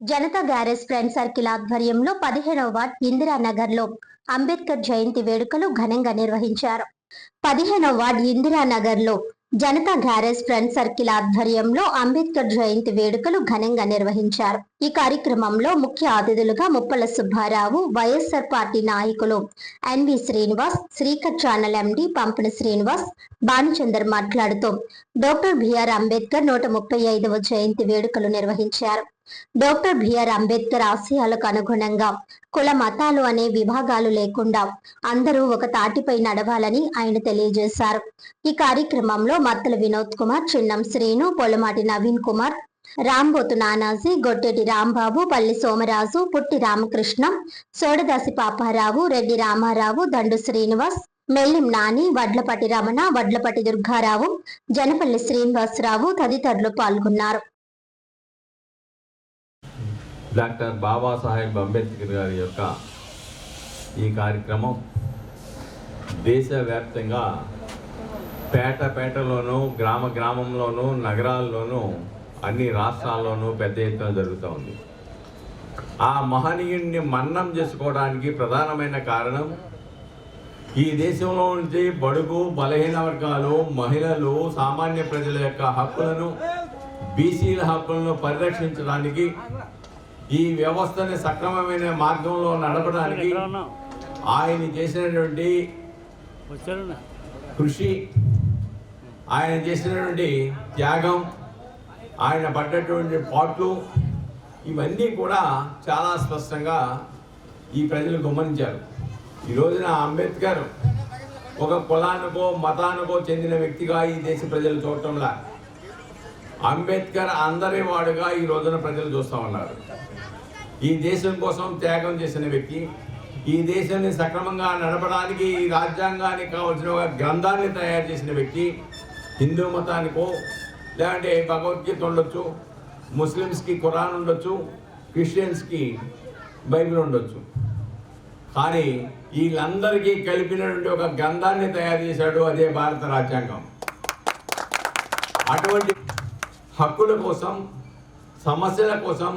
Janata garage friend circle ఆధ్వర్యంలో 15వ ward ఇందిరానగర్లో Ambedkar జయంతి వేడుకలు ఘనంగా నిర్వహించారు. 15వ వార్డ్ ఇందిరానగర్లో జనతా గ్యారేజ్ ఫ్రెండ్ సర్కిల్ ఆధ్వర్యంలో అంబేద్కర్ జయంతి వేడుకలు ఘనంగా నిర్వహించారు. ఈ కార్యక్రమంలో ముఖ్య అతిథులుగా ముప్పల సుబ్బారావు, వైఎస్ఆర్ పార్టీ నాయకులు NV Srinivas, Srikar channel MD Pampini Srinivas, Bhanuchander మాట్లాడుతూ డాక్టర్ బిఆర్ అంబేద్కర్ 135వ జయంతి వేడుకలు నిర్వహించారు. డాక్టర్ బిఆర్ అంబేద్కర్ ఆశయాలకు అనుగుణంగా కుల మతాలు అనే విభాగాలు లేకుండా అందరూ ఒక తాటిపై నడవాలని ఆయన తెలియజేశారు. ఈ కార్యక్రమంలో మత్తల వినోద్ కుమార్, చిన్నం శ్రీను, పొలమాటి నవీన్ కుమార్, రాంబోతు నానాజీ, గొట్టెటి రాంబాబు, పల్లి సోమరాజు, పుట్టి రామకృష్ణ, సోడదాసి పాపారావు, రెడ్డి రామారావు, దండు శ్రీనివాస్, మెల్లిం నాని, వడ్లపటి రమణ, వడ్లపటి దుర్గారావు, జనపల్లి శ్రీనివాసరావు తదితరులు పాల్గొన్నారు. డాక్టర్ బాబాసాహెబ్ అంబేద్కర్ గారి యొక్క ఈ కార్యక్రమం దేశవ్యాప్తంగా పేటలోనూ గ్రామంలోనూ నగరాల్లోనూ అన్ని రాష్ట్రాల్లోనూ పెద్ద ఎత్తున జరుగుతూ ఉంది. ఆ మహనీయుడిని మన్నం చేసుకోవడానికి ప్రధానమైన కారణం ఈ దేశంలో నుంచి బడుగు బలహీన వర్గాలు, మహిళలు, సామాన్య ప్రజల యొక్క హక్కులను, బీసీల హక్కులను పరిరక్షించడానికి, ఈ వ్యవస్థని సక్రమమైన మార్గంలో నడపడానికి ఆయన చేసినటువంటి కృషి, ఆయన చేసినటువంటి త్యాగం, ఆయన పడ్డటువంటి పాట్లు ఇవన్నీ కూడా చాలా స్పష్టంగా ఈ ప్రజలు గమనించారు. ఈ రోజున అంబేద్కర్ ఒక కులానికో మతానికో చెందిన వ్యక్తిగా ఈ దేశ ప్రజలు చూడటంలా అంబేద్కర్ అందరి వాడుగా ఈ రోజున ప్రజలు చూస్తూ ఉన్నారు. ఈ దేశం కోసం త్యాగం చేసిన వ్యక్తి, ఈ దేశాన్ని సక్రమంగా నడపడానికి ఈ రాజ్యాంగానికి కావాల్సిన ఒక గ్రంథాన్ని తయారు చేసిన వ్యక్తి. హిందూ మతానికో లేదంటే భగవద్గీత ఉండొచ్చు, ముస్లిమ్స్కి ఖురాన్ ఉండొచ్చు, క్రిస్టియన్స్కి బైబిల్ ఉండొచ్చు, కానీ వీళ్ళందరికీ కలిపినటువంటి ఒక గ్రంథాన్ని తయారు చేశాడు, అదే భారత రాజ్యాంగం. అటువంటి హక్కుల కోసం, సమస్యల కోసం,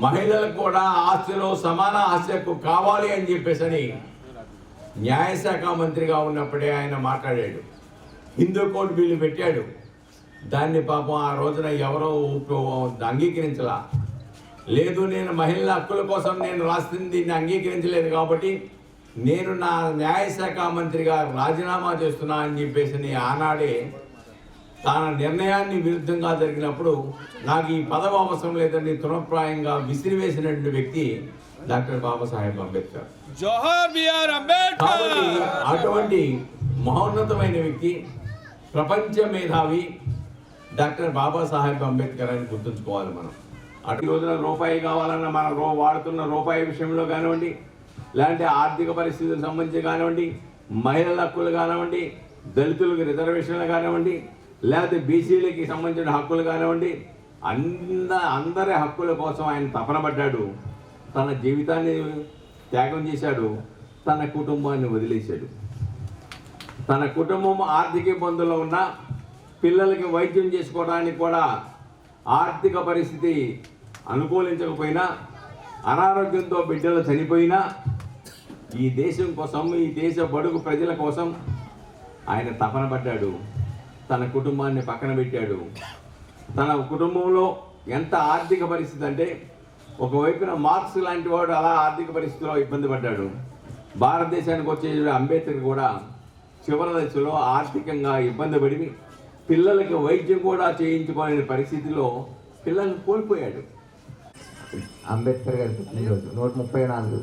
మహిళలకు కూడా ఆస్తిలో సమాన ఆస్తి కావాలి అని చెప్పేసి న్యాయశాఖ మంత్రిగా ఉన్నప్పుడే ఆయన మాట్లాడాడు. హిందూ కోడ్ బిల్లు పెట్టాడు. దాన్ని పాపం ఆ రోజున ఎవరో అంగీకరించలా. లేదు, నేను మహిళల హక్కుల కోసం నేను రాసింది దీన్ని అంగీకరించలేదు కాబట్టి నేను నా న్యాయశాఖ మంత్రిగా రాజీనామా చేస్తున్నా అని చెప్పేసి ఆనాడే తన నిర్ణయాన్ని విరుద్ధంగా జరిగినప్పుడు నాకు ఈ పదవి అవసరం లేదని తృణప్రాయంగా విసిరివేసినటువంటి వ్యక్తి డాక్టర్ బాబాసాహెబ్ అంబేద్కర్. కాబట్టి అటువంటి మహోన్నతమైన వ్యక్తి, ప్రపంచ మేధావి డాక్టర్ బాబాసాహెబ్ అంబేద్కర్ అని గుర్తుంచుకోవాలి మనం. అటు రోజున రూపాయి కావాలన్న మనం వాడుతున్న రూపాయి విషయంలో కానివ్వండి, లేదంటే ఆర్థిక పరిస్థితులకు సంబంధించి కానివ్వండి, మహిళల హక్కులు కానివ్వండి, దళితులకు రిజర్వేషన్లు కానివ్వండి, లేకపోతే బీసీలకి సంబంధించిన హక్కులు కానివ్వండి, అందరి హక్కుల కోసం ఆయన తపన పడ్డాడు. తన జీవితాన్ని త్యాగం చేశాడు, తన కుటుంబాన్ని వదిలేశాడు. తన కుటుంబం ఆర్థిక ఇబ్బందుల్లో ఉన్న పిల్లలకి వైద్యం చేసుకోవడానికి కూడా ఆర్థిక పరిస్థితి అనుకూలించకపోయినా, అనారోగ్యంతో బిడ్డలు చనిపోయినా ఈ దేశం కోసం, ఈ దేశ బడుగు ప్రజల కోసం ఆయన తపన పడ్డాడు. తన కుటుంబాన్ని పక్కన పెట్టాడు. తన కుటుంబంలో ఎంత ఆర్థిక పరిస్థితి అంటే, ఒకవైపున మార్క్స్ లాంటి వాడు అలా ఆర్థిక పరిస్థితిలో ఇబ్బంది పడ్డాడు. భారతదేశానికి వచ్చే అంబేద్కర్ కూడా చివరి దశలో ఆర్థికంగా ఇబ్బంది పడి పిల్లలకి వైద్యం కూడా చేయించుకోలేని పరిస్థితిలో పిల్లల్ని కోల్పోయాడు. అంబేద్కర్ గారి పుట్టినరోజు 134,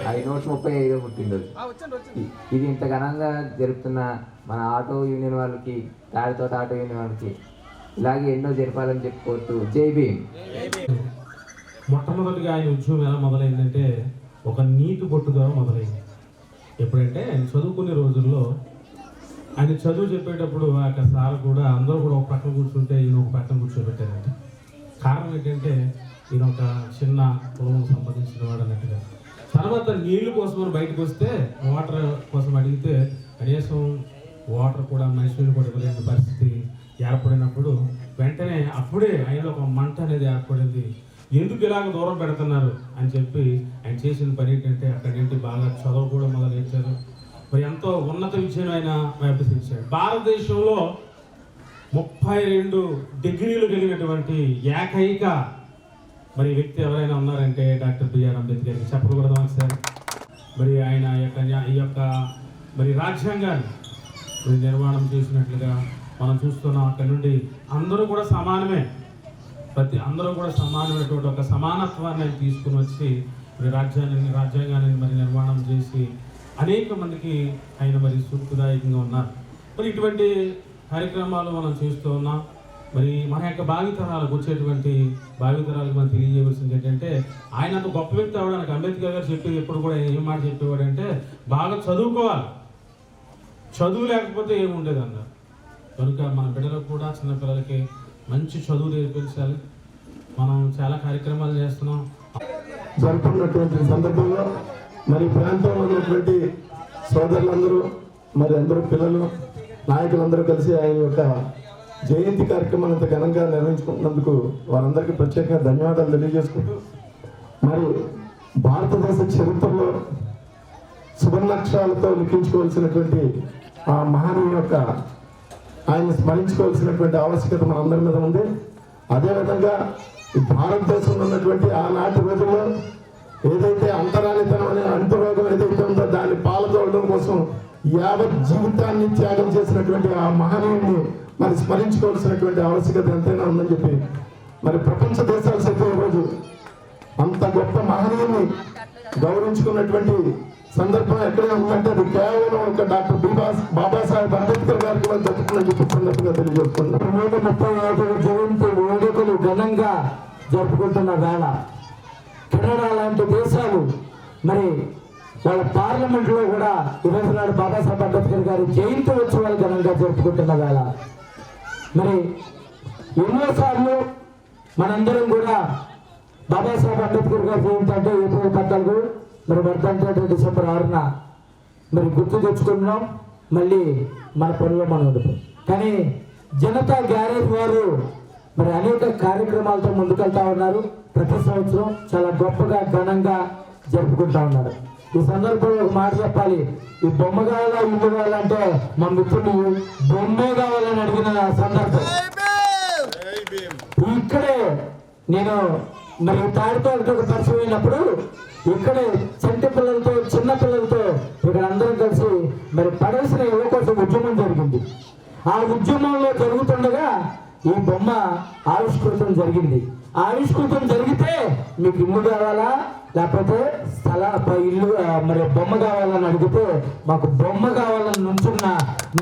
135వ పుట్టినరోజు. ఇది ఇంత ఘనంగా జరుపుతున్న మన ఆటో యూనియన్ వాళ్ళకి, తాడితోట ఆటో యూనియన్ వాళ్ళకి ఇలాగే ఎన్నో జరపాలని చెప్పుకోవచ్చు. జై భీమ్. మొట్టమొదటిగా ఆయన ఉద్యమం ఎలా మొదలైందంటే ఒక నీతి బొట్టు ద్వారా మొదలైంది. ఎప్పుడంటే ఆయన చదువుకునే రోజుల్లో ఆయన చదువు చెప్పేటప్పుడు ఆ సార్ కూడా అందరూ కూడా ఒక పక్కన కూర్చుంటే ఈయన ఒక పక్కన కూర్చోబెట్టారంట. కారణం ఏంటంటే ఈయన ఒక చిన్న కులం సంబంధించిన వాడు అన్నట్టుగా. తర్వాత నీళ్లు కోసం బయటకు వస్తే వాటర్ కోసం అడిగితే కనీసం వాటర్ కూడా మనుషులు కూడా ఇవ్వలేని పరిస్థితి ఏర్పడినప్పుడు వెంటనే అప్పుడే ఆయనలో ఒక మంట అనేది ఏర్పడింది. ఎందుకు ఇలాగ దూరం పెడుతున్నారు అని చెప్పి ఆయన చేసిన పని ఏంటంటే అక్కడి నుండి బాగా చదువు కూడా మొదలెట్టారు. మరి ఎంతో ఉన్నత విజయం ఆయన అభ్యసించాడు. భారతదేశంలో 32 డిగ్రీలు కలిగినటువంటి ఏకైక మరి వ్యక్తి ఎవరైనా ఉన్నారంటే డాక్టర్ బిఆర్ అంబేద్కర్. చెప్పకూడదు సార్. మరి ఆయన ఈ యొక్క మరి రాజ్యాంగాన్ని మరి నిర్మాణం చేసినట్లుగా మనం చూస్తున్నాం. అక్కడి నుండి అందరూ కూడా సమానమే, అందరూ కూడా సమానమైనటువంటి ఒక సమానత్వాన్ని ఆయన తీసుకుని వచ్చి మరి రాజ్యాంగాన్ని మరి నిర్మాణం చేసి అనేక మందికి ఆయన మరి స్ఫూర్తిదాయకంగా ఉన్నారు. మరి ఇటువంటి కార్యక్రమాలు మనం చేస్తూ ఉన్నాం. మరి మన యొక్క భావితరాలకు వచ్చేటువంటి భావితరాలకు మనం తెలియజేయవలసింది ఏంటంటే ఆయన అంత గొప్ప వ్యక్తి అవడానికి అంబేద్కర్ గారు చెప్పేది ఎప్పుడు కూడా ఏం మాట చెప్పేవాడంటే బాగా చదువుకోవాలి, చదువు లేకపోతే ఏముండేది అన్నారు. కనుక మన బిడ్డలకు కూడా చిన్నపిల్లలకి మంచి చదువు నేర్పించాలి. మనం చాలా కార్యక్రమాలు చేస్తున్నాం. జరుపుకున్నటువంటి సందర్భంలో మరి ప్రాంతంలో ఉన్నటువంటి సోదరులందరూ మరి అందరూ పిల్లలు నాయకులందరూ కలిసి ఆయన యొక్క జయంతి కార్యక్రమాన్ని అంత ఘనంగా నిర్వహించుకుంటున్నందుకు వారందరికీ ప్రత్యేకంగా ధన్యవాదాలు తెలియజేసుకుంటూ మరి భారతదేశ చరిత్రలో సువర్ణాక్షరాలతో లిఖించుకోవాల్సినటువంటి ఆ మహనీయుని యొక్క ఆయన స్మరించుకోవాల్సినటువంటి ఆవశ్యకత మనందరి మీద ఉంది. అదేవిధంగా ఈ భారతదేశంలో ఉన్నటువంటి ఆనాటి రోజుల్లో ఏదైతే అంతరానితనం అనే అంటురోగం ఏదైతే ఉందో దాన్ని పాల్గొనడం కోసం యావత్ జీవితాన్ని త్యాగం చేసినటువంటి ఆ మహనీయుని మరి స్మరించుకోవాల్సినటువంటి ఆవశ్యకత ఎంతైనా ఉందని చెప్పి మరి ప్రపంచ దేశాలు సైతం ఈరోజు అంత గొప్ప మహనీయుని గౌరవించుకున్నటువంటి సందర్భం ఎక్కడ ఉందంటే అది కేవలం ఒక డాక్టర్ బాబాసాహెబ్ అంబేద్కర్ గారు కూడా జరుపుకుందని చెప్పి సందర్భంగా తెలియజేస్తున్నాం. 135వ జయంతి వేడుకలు ఘనంగా జరుపుకుంటున్న వేళ కెనడా లాంటి దేశాలు మరి వాళ్ళ పార్లమెంట్లో కూడా ఈరోజు నాడు బాబాసాహెబ్ అంబేద్కర్ గారి జయంతి ఉత్సవాలు ఘనంగా జరుపుకుంటున్న వేళ మరి ఎన్నోసార్లు మనందరం కూడా బాబాసాహెబ్ అంబేద్కర్ గారి జయంతి అంటే ఏప్రిల్ 14 మరి వర్ధంతి డిసెంబర్ 6న మరి గుర్తు తెచ్చుకున్నాం. మళ్ళీ మన పనిలో మనం ఉండిపోయి కానీ జనతా గ్యారేజ్ వారు మరి అనేక కార్యక్రమాలతో ముందుకెళ్తా ఉన్నారు. ప్రతి సంవత్సరం చాలా గొప్పగా ఘనంగా జరుపుకుంటా ఉన్నారు. ఈ సందర్భంలో ఒక మాట చెప్పాలి. ఈ బొమ్మ కావాలా ఇల్లు కావాలంటే మా మిత్రులు బొమ్మే కావాలని అడిగిన సందర్భం ఇక్కడే నేను మరి తాడితో పరిచయం అయినప్పుడు ఇక్కడే చంటి పిల్లలతో చిన్న పిల్లలతో ఇక్కడ అందరం కలిసి మరి పడేసిన ఇళ్ళ కోసం ఉద్యమం జరిగింది. ఆ ఉద్యమంలో జరుగుతుండగా ఈ బొమ్మ ఆవిష్కృతం జరిగింది. ఆవిష్కృతం జరిగితే మీకు ఇల్లు కావాలా లేకపోతే ఇల్లు మరి బొమ్మ కావాలని అడిగితే మాకు బొమ్మ కావాలని నుంచున్న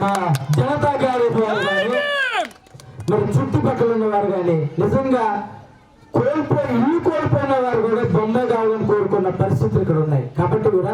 మా జనతా గ్యారేజ్ వారు కానీ మరి చుట్టుపక్కల ఉన్న వారు కానీ నిజంగా ఇల్లు కోల్పోయిన వారు కూడా బొమ్మ కావాలని కోరుకున్న పరిస్థితులు ఇక్కడ ఉన్నాయి. కాబట్టి